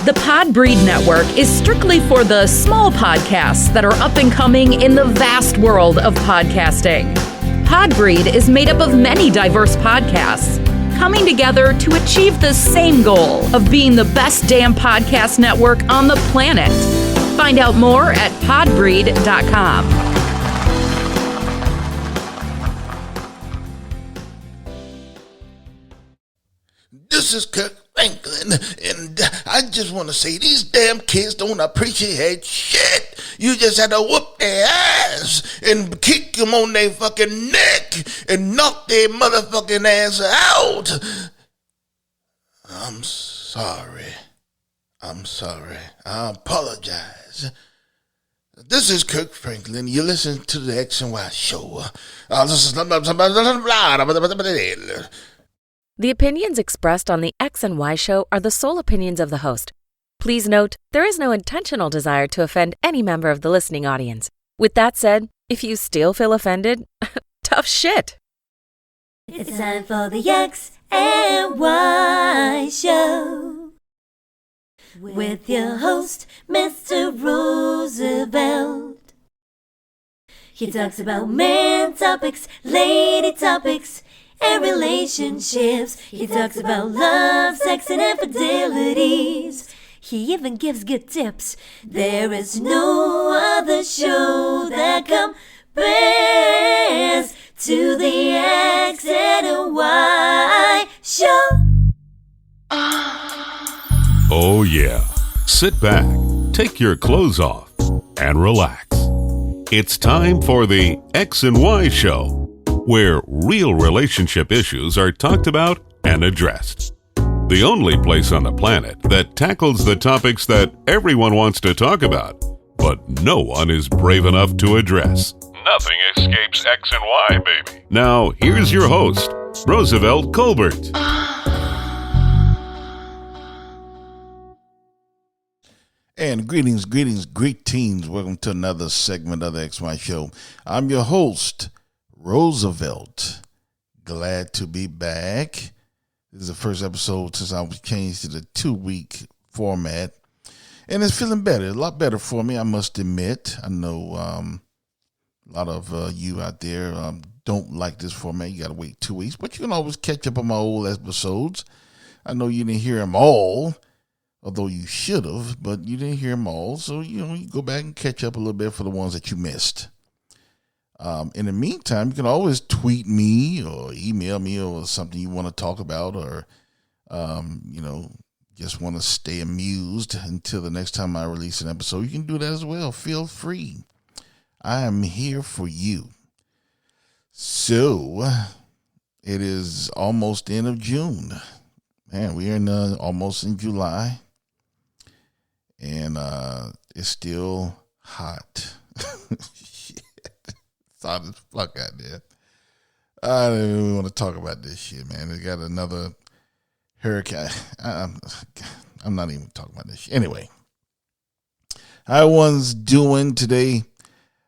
The Podbreed Network is strictly for the small podcasts that are up and coming in the vast world of podcasting. Podbreed is made up of many diverse podcasts coming together to achieve the same goal of being the best damn podcast network on the planet. Find out more at podbreed.com. This is Kirk Franklin, and I just want to say these damn kids don't appreciate shit. You just had to whoop their ass and kick them on their fucking neck and knock their motherfucking ass out. I'm sorry. I apologize. This is Kirk Franklin. You listen to the X and Y show. The opinions expressed on the X and Y show are the sole opinions of the host. Please note, there is no intentional desire to offend any member of the listening audience. With that said, if you still feel offended, tough shit. It's time for the X and Y show with your host, Mr. Roosevelt. He talks about man topics, lady topics, and relationships. He talks about love, sex, and infidelities. He even gives good tips. There is no other show that compares to the X and Y show. Oh yeah. Sit back, take your clothes off, and relax. It's time for the X and Y show, where real relationship issues are talked about and addressed. The only place on the planet that tackles the topics that everyone wants to talk about, but no one is brave enough to address. Nothing escapes X and Y, baby. Now, here's your host, Roosevelt Colbert. And greetings. Welcome to another segment of the XY Show. I'm your host, Roosevelt. Glad to be back. This is the first episode since I was changed to the 2-week format. And it's feeling better, a lot better for me, I must admit. I know a lot of you out there don't like this format. You got to wait 2 weeks. But you can always catch up on my old episodes. I know you didn't hear them all, although you should have, but you didn't hear them all. So, you go back and catch up a little bit for the ones that you missed. In the meantime, you can always tweet me or email me or something you want to talk about or, just want to stay amused until the next time I release an episode. You can do that as well. Feel free. I am here for you. So, it is almost the end of June. Man, we are almost in July. And it's still hot. Shit. It's hot as fuck out there. I don't even want to talk about this shit, man. They got another hurricane. I'm not even talking about this shit. Anyway, how everyone's doing today?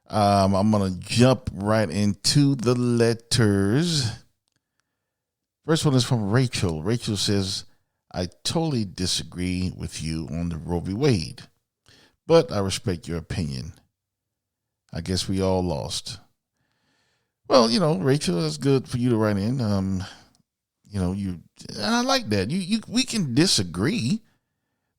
I'm going to jump right into the letters. First one is from Rachel. Rachel says, I totally disagree with you on the Roe v. Wade, but I respect your opinion. I guess we all lost. Well, Rachel, that's good for you to write in. I like that. We can disagree,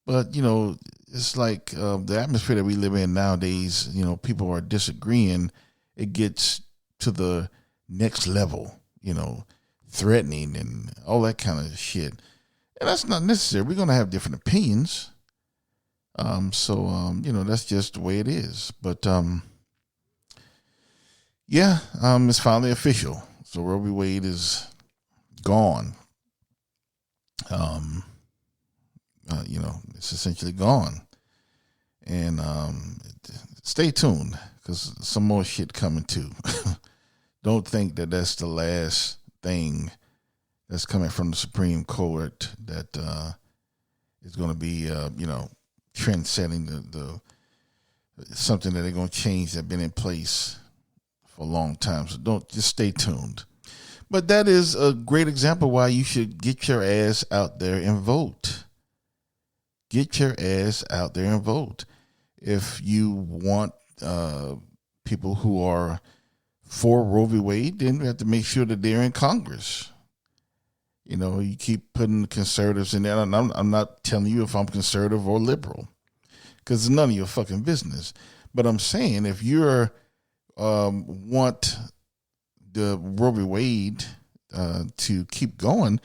but it's like the atmosphere that we live in nowadays. People are disagreeing. It gets to the next level. Threatening and all that kind of shit. And that's not necessary. We're going to have different opinions. That's just the way it is. But, it's finally official. So Roe v. Wade is gone. It's essentially gone. And stay tuned because some more shit coming too. Don't think that that's the last thing that's coming from the Supreme Court that is going to be, trend setting the something that they're going to change that's been in place for a long time. So just stay tuned. But that is a great example why you should get your ass out there and vote. get your ass out there and vote. If you want people who are for Roe v. Wade, then we have to make sure that they're in Congress. You know, you keep putting the conservatives in there. And I'm not telling you if I'm conservative or liberal, because it's none of your fucking business. But I'm saying if you're want the Roe v. Wade to keep going,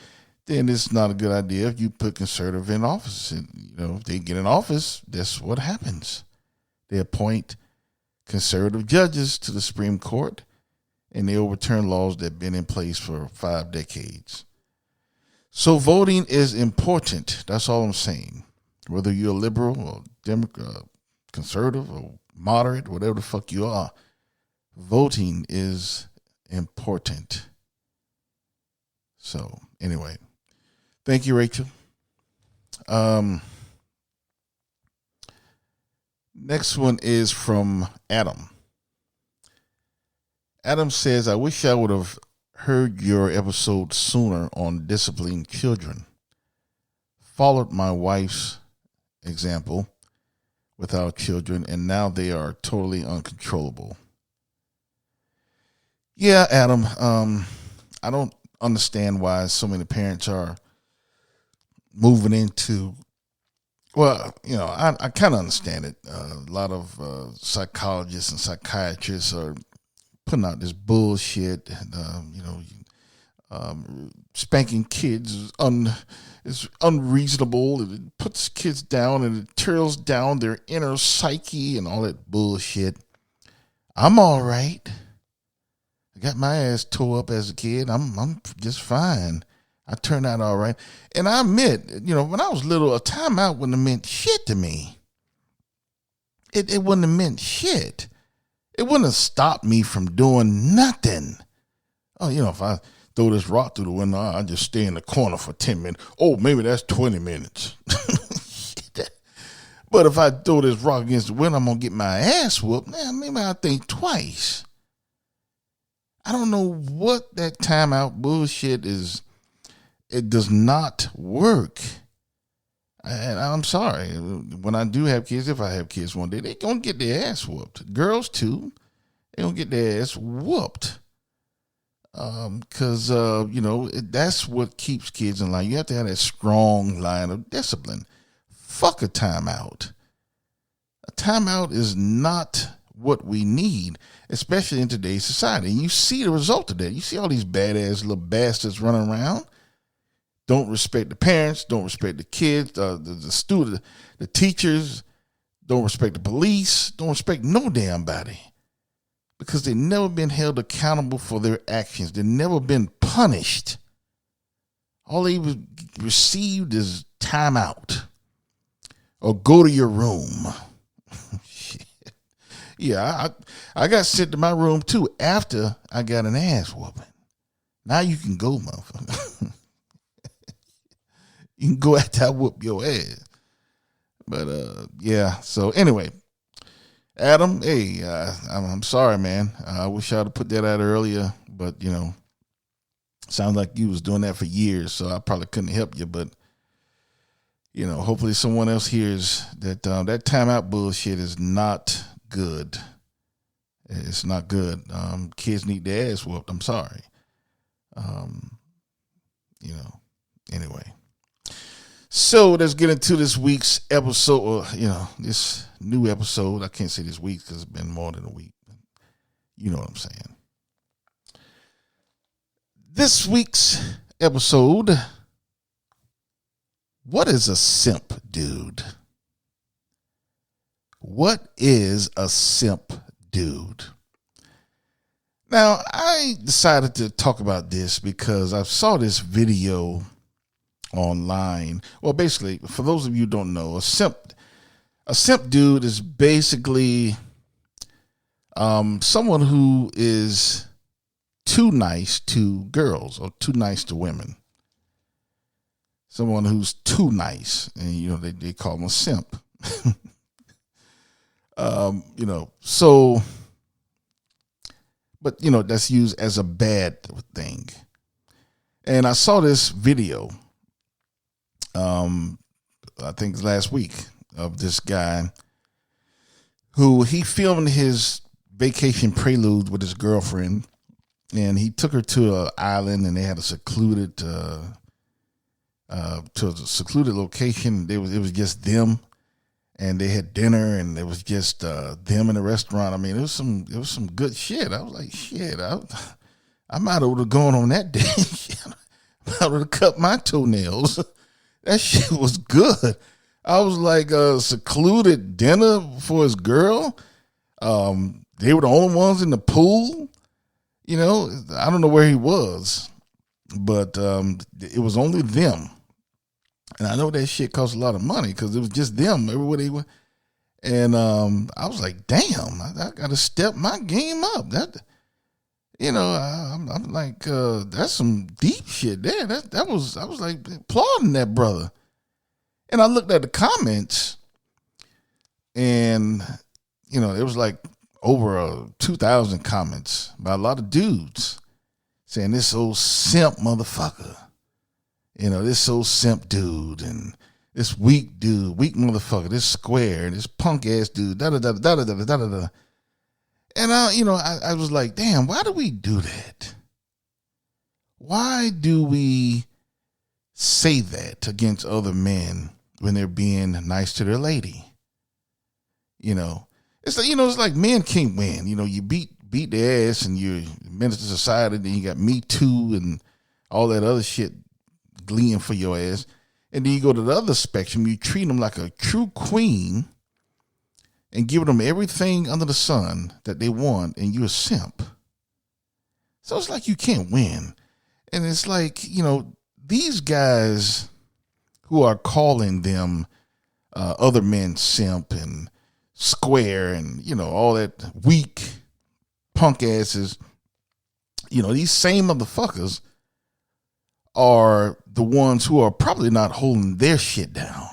then it's not a good idea if you put conservative in office. And, you know, if they get in office, that's what happens. They appoint conservative judges to the Supreme Court, and they overturn laws that have been in place for 5 decades. So voting is important. That's all I'm saying. Whether you're a liberal or Democrat, conservative or moderate, whatever the fuck you are, voting is important. So anyway, thank you, Rachel. Next one is from Adam. Adam says, I wish I would have heard your episode sooner on disciplining children. Followed my wife's example with our children, and now they are totally uncontrollable. Yeah, Adam, I don't understand why so many parents are moving into, well, you know, I kind of understand it. A lot of psychologists and psychiatrists are putting out this bullshit, spanking kids is unreasonable. It puts kids down and it tears down their inner psyche and all that bullshit. I'm all right. I got my ass tore up as a kid. I'm just fine. I turned out all right. And I admit, you know, when I was little, a timeout wouldn't have meant shit to me. It wouldn't have meant shit. It wouldn't have stopped me from doing nothing. Oh, you know, if I throw this rock through the window, I just stay in the corner for 10 minutes. Oh, maybe that's 20 minutes. But if I throw this rock against the window, I'm going to get my ass whooped. Now, maybe I'll think twice. I don't know what that timeout bullshit is. It does not work. And I'm sorry. When I do have kids, if I have kids one day, they're going to get their ass whooped. Girls, too. They're going to get their ass whooped. Because, that's what keeps kids in line. You have to have that strong line of discipline. Fuck a timeout. A timeout is not what we need, especially in today's society. And you see the result of that. You see all these badass little bastards running around. Don't respect the parents, don't respect the kids, the student, the teachers, don't respect the police, don't respect no damn body. Because they've never been held accountable for their actions. They've never been punished. All they received is time out. Or go to your room. Shit. Yeah, I got sent to my room too after I got an ass whooping. Now you can go, motherfucker. You can go after I whoop your ass. But, yeah. So, anyway. Adam, hey, I'm sorry, man. I wish I'd have put that out earlier. But, you know, sounds like you was doing that for years. So, I probably couldn't help you. But, you know, hopefully someone else hears that that timeout bullshit is not good. It's not good. Kids need their ass whooped. I'm sorry. Anyway. So let's get into this week's episode, or, this new episode. I can't say this week because it's been more than a week. You know what I'm saying. This week's episode, what is a simp, dude? What is a simp, dude? Now, I decided to talk about this because I saw this video online. Well, basically, for those of you who don't know, a simp dude is basically someone who is too nice to girls or too nice to women. Someone who's too nice, and they call them a simp. So, but that's used as a bad thing. And I saw this video I think it's last week, of this guy who he filmed his vacation prelude with his girlfriend, and he took her to an island, and they had a secluded location. It was just them, and they had dinner, and it was just them in the restaurant. I mean, it was some good shit. I was like, shit, I might have gone on that day. I would have cut my toenails. That shit was good. I was like, secluded dinner for his girl. They were the only ones in the pool. You know, I don't know where he was, but it was only them. And I know that shit cost a lot of money because it was just them everywhere they went. And I was like, damn, I got to step my game up. That, you know, I'm like, that's some deep shit there. I was like applauding that brother. And I looked at the comments, and, you know, it was like over 2,000 comments by a lot of dudes saying this old simp motherfucker. You know, this old simp dude, and this weak dude, weak motherfucker, this square, and this punk ass dude, da da da da da da da da da. And I was like, damn, why do we do that? Why do we say that against other men when they're being nice to their lady? You know, it's like, it's like men can't win. You know, you beat their ass and you're minister to society, then you got Me Too and all that other shit gleeing for your ass. And then you go to the other spectrum, you treat them like a true queen and give them everything under the sun that they want, and you're a simp. So it's like you can't win. And it's like, these guys who are calling them other men simp and square and, all that weak punk asses, these same motherfuckers are the ones who are probably not holding their shit down.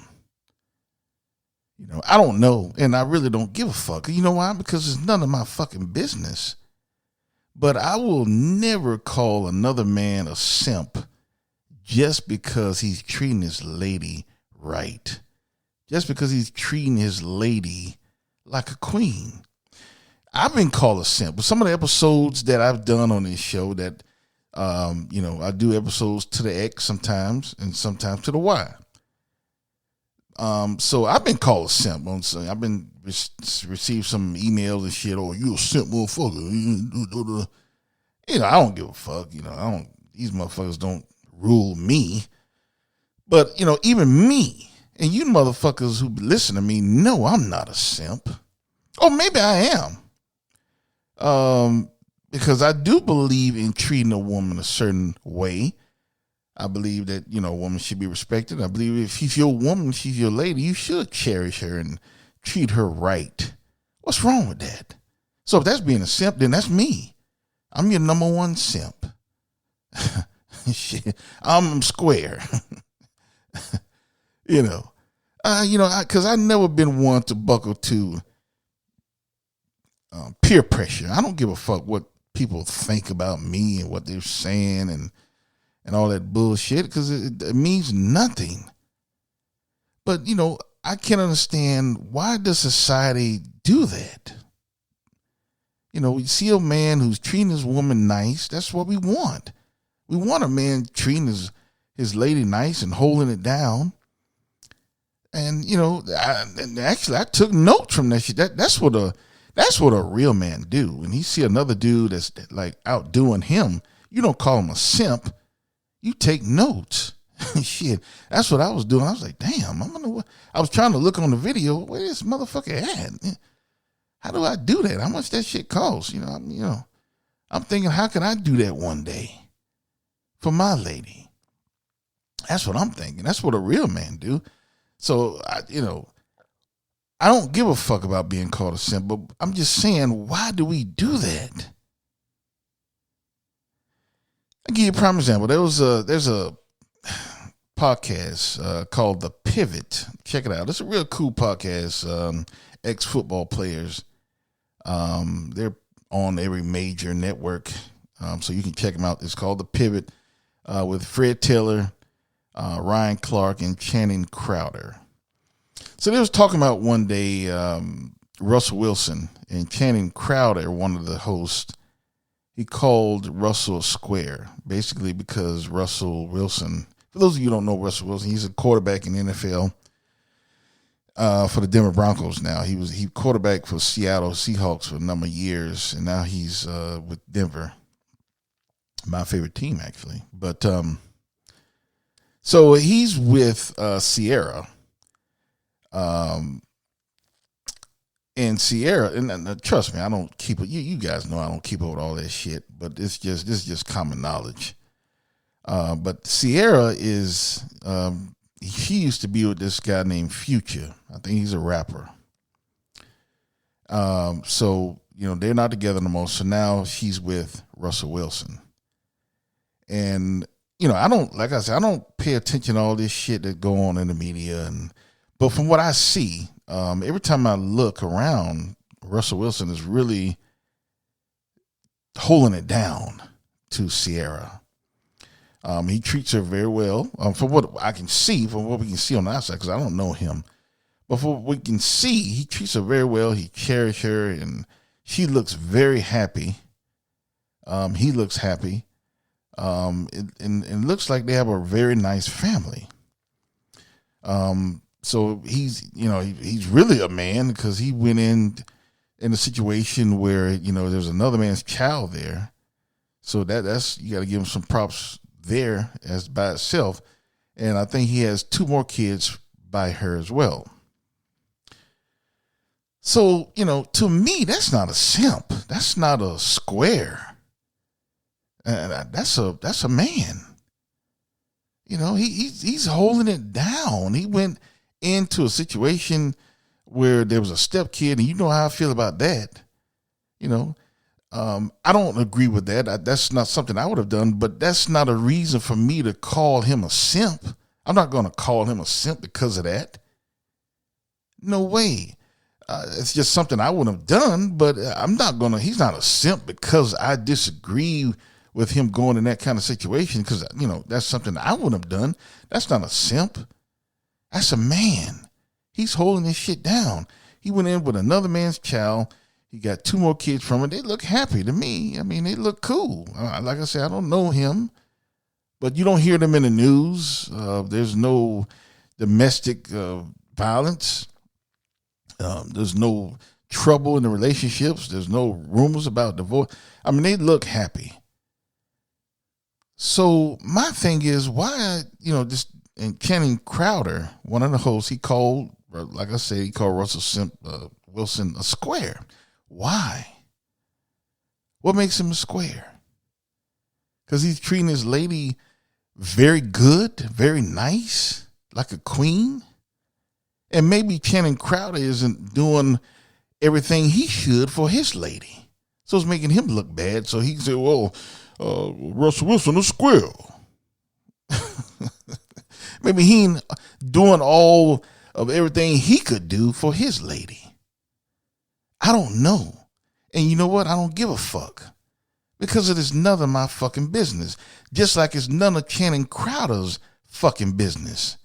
I don't know, and I really don't give a fuck. You know why? Because it's none of my fucking business. But I will never call another man a simp just because he's treating his lady right. Just because he's treating his lady like a queen. I've been called a simp. But some of the episodes that I've done on this show that, I do episodes to the X sometimes and sometimes to the Y. So I've been called a simp. I've been received some emails and shit. Oh, you a simp motherfucker. I don't give a fuck. These motherfuckers don't rule me. But, even me and you motherfuckers who listen to me know I'm not a simp. Or maybe I am. Because I do believe in treating a woman a certain way. I believe that, a woman should be respected. I believe if she's your woman, she's your lady, you should cherish her and treat her right. What's wrong with that? So if that's being a simp, then that's me. I'm your number one simp. Shit, I'm square. Because I've never been one to buckle to peer pressure. I don't give a fuck what people think about me and what they're saying and all that bullshit, because it means nothing. But, I can't understand, why does society do that? We see a man who's treating his woman nice. That's what we want. We want a man treating his lady nice and holding it down. And, I took notes from that shit. That's what a real man do. When he see another dude that's like outdoing him, you don't call him a simp. You take notes. Shit, that's what I was doing. I was like, damn, I was trying to look on the video. Where this motherfucker at? How do I do that? How much that shit costs? I'm thinking, how can I do that one day for my lady? That's what I'm thinking. That's what a real man do. So, I don't give a fuck about being called a simp, but I'm just saying, why do we do that? I'll give you a prime example. There's a podcast called The Pivot. Check it out. It's a real cool podcast. Ex-football players. They're on every major network, so you can check them out. It's called The Pivot with Fred Taylor, Ryan Clark, and Channing Crowder. So they was talking about one day Russell Wilson and Channing Crowder, one of the hosts. He called Russell a square, basically because Russell Wilson, for those of you who don't know Russell Wilson, he's a quarterback in the NFL for the Denver Broncos now. He quarterback for Seattle Seahawks for a number of years, and now he's with Denver, my favorite team, actually. But so he's with Sierra. And Sierra, and trust me, I don't keep it. You guys know I don't keep up with all that shit, but this is just common knowledge. But Sierra is, she used to be with this guy named Future. I think he's a rapper. So they're not together no more. So now she's with Russell Wilson, and I don't, like I said, I don't pay attention to all this shit that go on in the media, but from what I see. Every time I look around, Russell Wilson is really holding it down to Sierra. He treats her very well. From what I can see, from what we can see on the outside, because I don't know him, but from what we can see, he treats her very well. He cherishes her, and she looks very happy. He looks happy. It looks like they have a very nice family. So he's really a man, because he went in a situation where, there's another man's child there. So that's, you got to give him some props there as by itself. And I think he has 2 more kids by her as well. So, to me, that's not a simp. That's not a square. That's a man. He's holding it down. He went into a situation where there was a step kid, and you know how I feel about that. I don't agree with that. That's not something I would have done, but that's not a reason for me to call him a simp. I'm not going to call him a simp because of that. No way. It's just something I wouldn't have done, but he's not a simp because I disagree with him going in that kind of situation, because, that's something I wouldn't have done. That's not a simp. That's a man. He's holding this shit down. He went in with another man's child. He got 2 more kids from it. They look happy to me. I mean, they look cool. Like I said, I don't know him, but you don't hear them in the news. There's no domestic violence. There's no trouble in the relationships. There's no rumors about divorce. I mean, they look happy. So my thing is, why, and Channing Crowder, one of the hosts, he called, like I said, he called Russell Wilson a square. Why? What makes him a square? Because he's treating his lady very good, very nice, like a queen. And maybe Channing Crowder isn't doing everything he should for his lady. So it's making him look bad. So he can say, well, Russell Wilson a square. Maybe he ain't doing all of everything he could do for his lady. I don't know. And you know what? I don't give a fuck. Because it is none of my fucking business. Just like it's none of Channing Crowder's fucking business.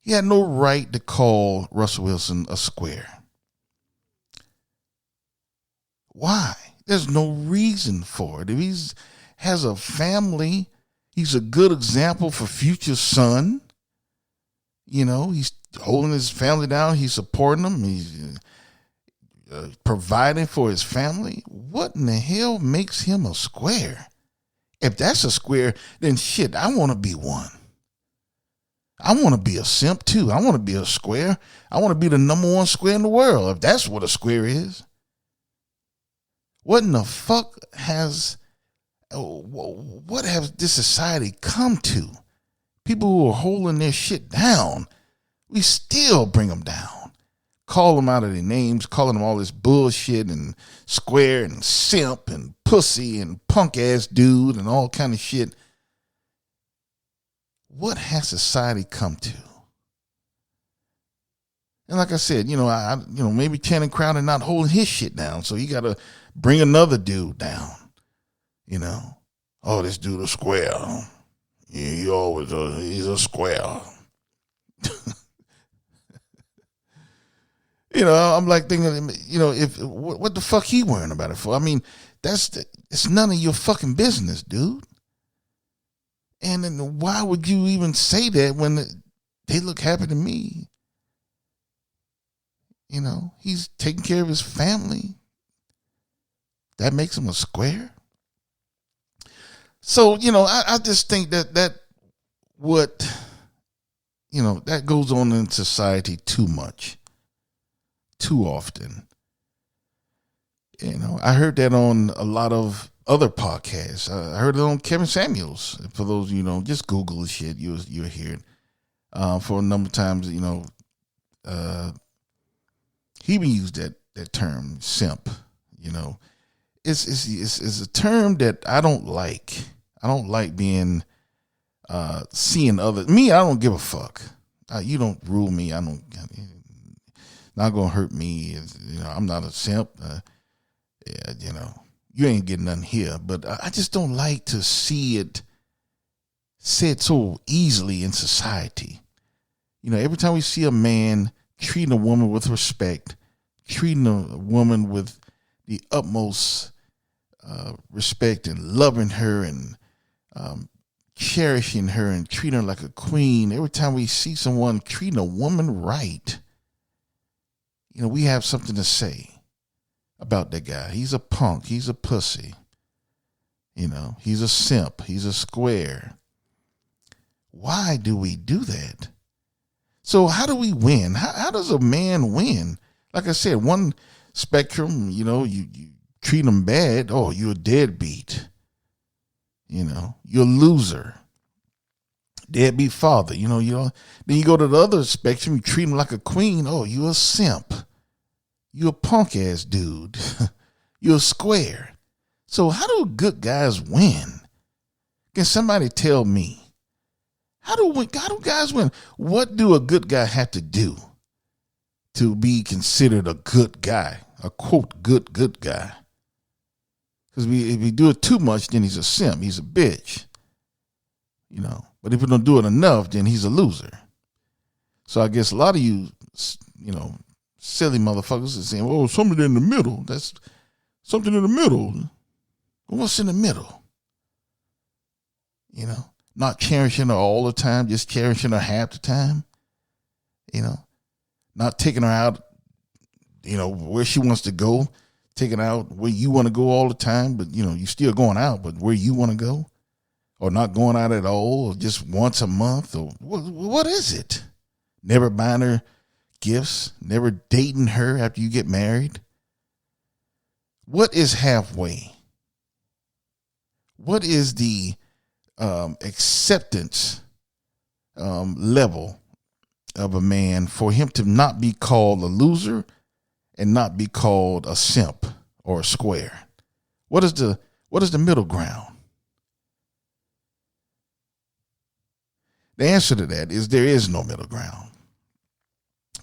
He had no right to call Russell Wilson a square. Why? There's no reason for it. If he has a family, he's a good example for future son. He's holding his family down. He's supporting them. He's providing for his family. What in the hell makes him a square? If that's a square, then shit, I want to be one. I want to be a simp too. I want to be a square. I want to be the number 1 square in the world, if that's what a square is. What in the fuck what has this society come to? People who are holding their shit down, we still bring them down. Call them out of their names, calling them all this bullshit and square and simp and pussy and punk ass dude and all kind of shit. What has society come to? And like I said, maybe Channing Crowder not holding his shit down, so you got to bring another dude down. Oh, this dude a square. He's a square. I'm like thinking, if what the fuck he worrying about it for? I mean, it's none of your fucking business, dude. And then why would you even say that when they look happy to me? He's taking care of his family. That makes him a square. So, I just think that goes on in society too much, too often. I heard that on a lot of other podcasts. I heard it on Kevin Samuels. For those, just Google the shit. You'll hear it. For a number of times, he even used that term, simp. It's a term that I don't like. I don't like being seeing others. Me, I don't give a fuck. You don't rule me. Not gonna hurt me. I'm not a simp. You ain't getting nothing here. But I just don't like to see it said so easily in society. Every time we see a man treating a woman with respect, treating a woman with the utmost respect and loving her and cherishing her and treating her like a queen. Every time we see someone treating a woman right, we have something to say about that guy. He's a punk. He's a pussy. He's a simp. He's a square. Why do we do that? So how do we win? How does a man win? Like I said, one spectrum, you treat him bad. Oh, you're a deadbeat. You're a loser. Deadbeat father. Then you go to the other spectrum, you treat him like a queen. Oh, you're a simp. You're a punk ass dude. You're a square. So how do good guys win? Can somebody tell me? How do guys win? What do a good guy have to do to be considered a good guy? A quote, good guy. Because if we do it too much, then he's a simp. He's a bitch. But if we don't do it enough, then he's a loser. So I guess a lot of you, silly motherfuckers are saying, oh, something in the middle. That's something in the middle. What's in the middle? Not cherishing her all the time, just cherishing her half the time. Not taking her out, where she wants to go, taking her out where you want to go all the time, but, you're still going out, but where you want to go, or not going out at all, or just once a month, or what is it? Never buying her gifts, never dating her after you get married. What is halfway? What is the acceptance level of a man for him to not be called a loser and not be called a simp or a square? What is the middle ground? The answer to that is there is no middle ground.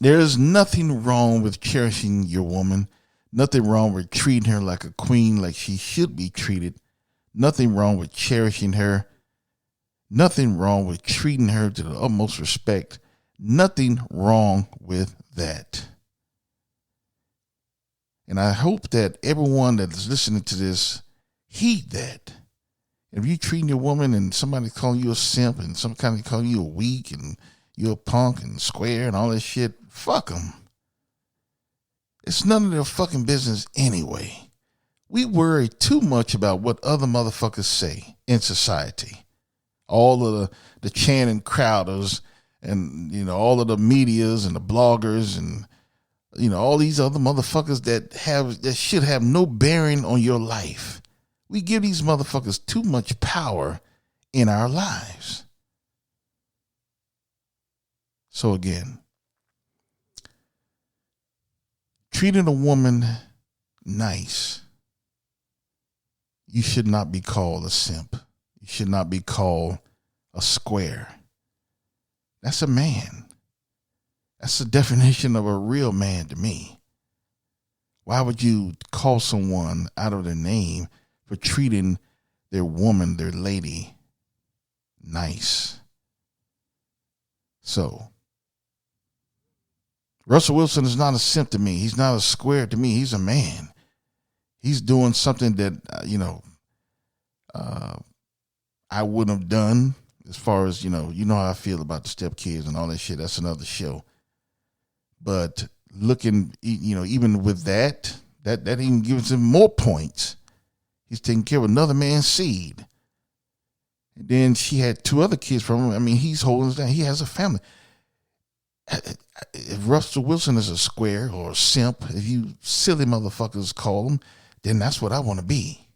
There is nothing wrong with cherishing your woman, nothing wrong with treating her like a queen, like she should be treated, nothing wrong with cherishing her, nothing wrong with treating her to the utmost respect, nothing wrong with that. And I hope that everyone that is listening to this heed that. If you're treating your woman and somebody calling you a simp and somebody calling you a weak and you're a punk and square and all that shit, fuck them. It's none of their fucking business anyway. We worry too much about what other motherfuckers say in society. All of the Channing Crowders and, all of the medias and the bloggers and, all these other motherfuckers that should have no bearing on your life. We give these motherfuckers too much power in our lives. So again, treating a woman nice, you should not be called a simp. You should not be called a square. That's a man. That's the definition of a real man to me. Why would you call someone out of their name for treating their woman, their lady, nice? So, Russell Wilson is not a simp to me. He's not a square to me. He's a man. He's doing something that, I wouldn't have done as far as, you know how I feel about the stepkids and all that shit. That's another show. But looking, even with that even gives him more points. He's taking care of another man's seed. And then she had 2 other kids from him. I mean, he's holding it down. He has a family. If Russell Wilson is a square or a simp, if you silly motherfuckers call him, then that's what I want to be.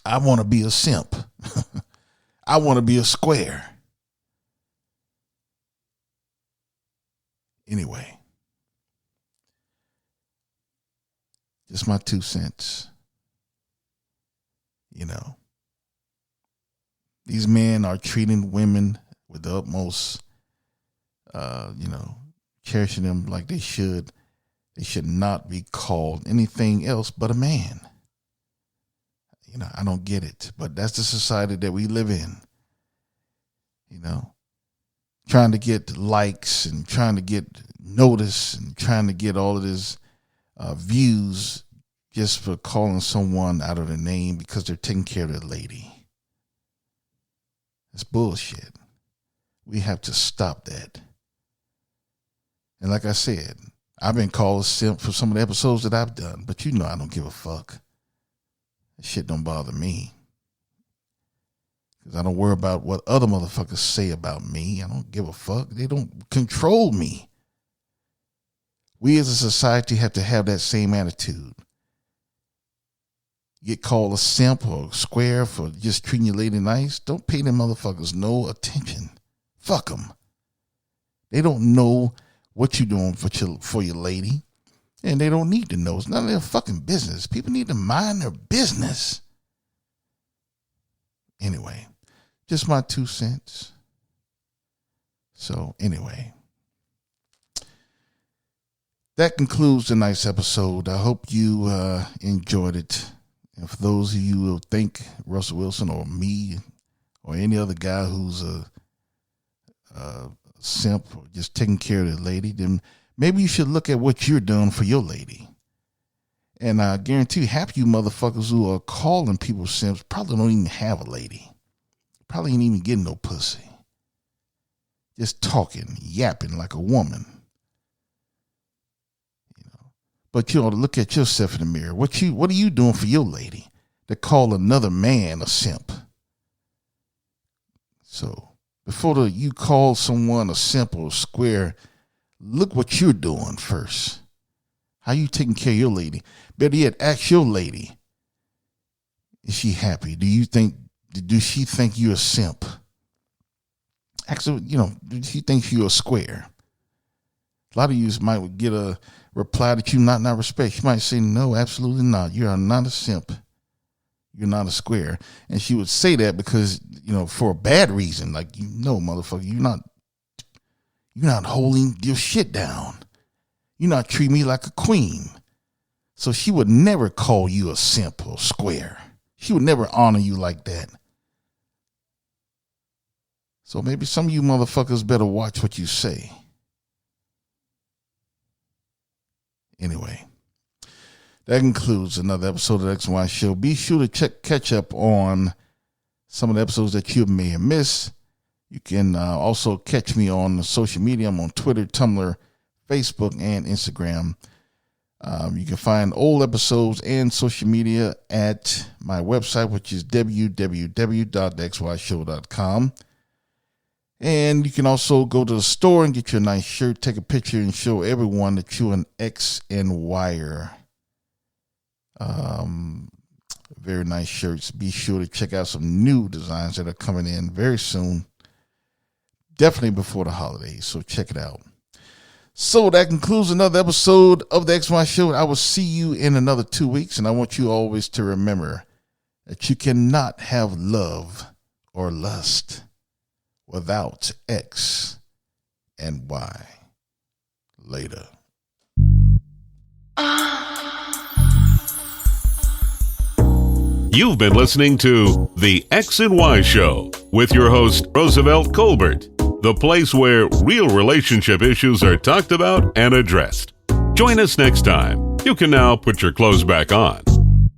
I want to be a simp. I want to be a square. Anyway, just my 2 cents. These men are treating women with the utmost, cherishing them like they should. They should not be called anything else but a man. I don't get it, but that's the society that we live in. Trying to get likes and trying to get notice and trying to get all of this views just for calling someone out of their name because they're taking care of their lady. It's bullshit. We have to stop that. And like I said, I've been called a simp for some of the episodes that I've done, but I don't give a fuck. That shit don't bother me. Because I don't worry about what other motherfuckers say about me. I don't give a fuck. They don't control me. We as a society have to have that same attitude. Get called a simp or a square for just treating your lady nice. Don't pay them motherfuckers no attention. Fuck them. They don't know what you're doing for your lady. And they don't need to know. It's none of their fucking business. People need to mind their business. Anyway, just my 2 cents. So anyway, that concludes tonight's episode. I hope you enjoyed it. And for those of you who think Russell Wilson or me or any other guy who's a simp or just taking care of the lady, then maybe you should look at what you're doing for your lady. And I guarantee you, half you motherfuckers who are calling people simps probably don't even have a lady. Probably ain't even getting no pussy. Just talking, yapping like a woman. But you ought to look at yourself in the mirror. What are you doing for your lady to call another man a simp? So before you call someone a simp or a square, look what you're doing first. How you taking care of your lady? Better yet, ask your lady, is she happy? Do she think you're a simp? Actually, do she think you're a square? A lot of you might get a reply that you not respect. She might say, no, absolutely not. You are not a simp. You're not a square. And she would say that because, for a bad reason. Like, motherfucker, you're not holding your shit down. You're not treating me like a queen. So she would never call you a simp or square. She would never honor you like that. So maybe some of you motherfuckers better watch what you say. Anyway, that concludes another episode of the X&Y Show. Be sure to catch up on some of the episodes that you may have missed. You can also catch me on social media. I'm on Twitter, Tumblr, Facebook, and Instagram. You can find old episodes and social media at my website, which is www.xyshow.com. And you can also go to the store and get you a nice shirt, take a picture, and show everyone that you're an X and Wire. Very nice shirts. Be sure to check out some new designs that are coming in very soon. Definitely before the holidays, so check it out. So that concludes another episode of the X&Y Show. I will see you in another 2 weeks, and I want you always to remember that you cannot have love or lust without X and Y. Later. You've been listening to The X and Y Show with your host, Roosevelt Colbert. the place where real relationship issues are talked about and addressed. Join us next time. You can now put your clothes back on.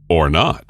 Or not.